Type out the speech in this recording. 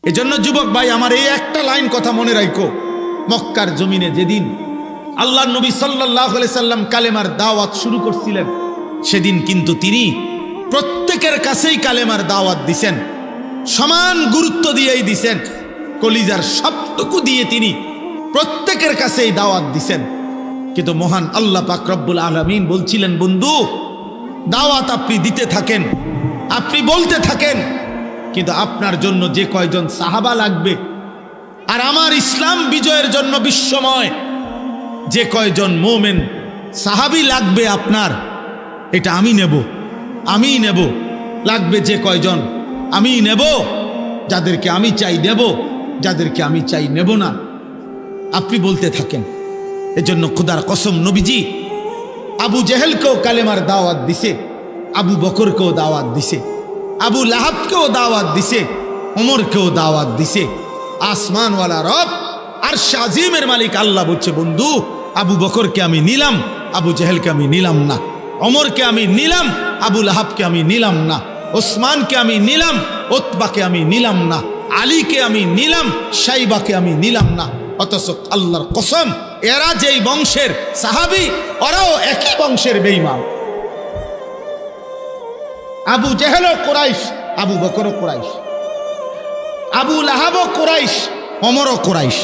এজন্য যুবক ভাই আমার এই একটা লাইন কথা মনে রাখো, মক্কার জমিনে যেদিন আল্লাহ নবী সাল্লাল্লাহু আলাইহি সাল্লাম কালেমার দাওয়াত শুরু করছিলেন, সেদিন কিন্তু তিনি প্রত্যেকের কাছেই কালেমার দাওয়াত দিছেন, সমান গুরুত্ব দিয়েই দিছেন, কলিজার সবটুকু দিয়ে তিনি প্রত্যেকের কাছেই দাওয়াত দিছেন। কিন্তু মহান আল্লাহ পাক রব্বুল আলামিন বলছিলেন, বন্ধু দাওয়াত আপনি দিতে থাকেন, আপনি বলতে থাকেন, কিন্তু আপনার জন্য যে কয়জন সাহাবা লাগবে আর আমার ইসলাম বিজয়ের জন্য বিশ্বময় যে কয়জন মোমেন সাহাবী লাগবে আপনার, এটা আমি নেব। লাগবে যে কয়জন আমি নেব, যাদেরকে আমি চাই নেব, যাদেরকে আমি চাই নেব না। আপনি বলতে থাকেন। এজন্য খুদার কসম নবীজি আবু জেহেলকেও কালেমার দাওয়াত দিছে, আবু বকরকেও দাওয়াত দিছে, আবু লাহাবকেও দাওয়াত দিছে, ওমরকেও দাওয়াত দিছে। আসমানওয়ালা রব আর শাজিমের মালিক আল্লাহ বলছে, বন্ধু আবু বকরকে আমি নিলাম, আবু জেহেলকে আমি নিলাম না, ওমরকে আমি নিলাম, আবু লাহাবকে আমি নিলাম না, ওসমানকে আমি নিলাম, উতবাকে আমি নিলাম না, আলীকে আমি নিলাম, শাইবাকে আমি নিলাম না। অথচ আল্লাহর কসম এরা যেই বংশের সাহাবী, ওরাও একই বংশের বেঈমান। আবু জেহেলও কুরাইশ, আবু বকরও কুরাইশ, আবু লাহাবও কুরাইশ, ওমরও কুরাইশ।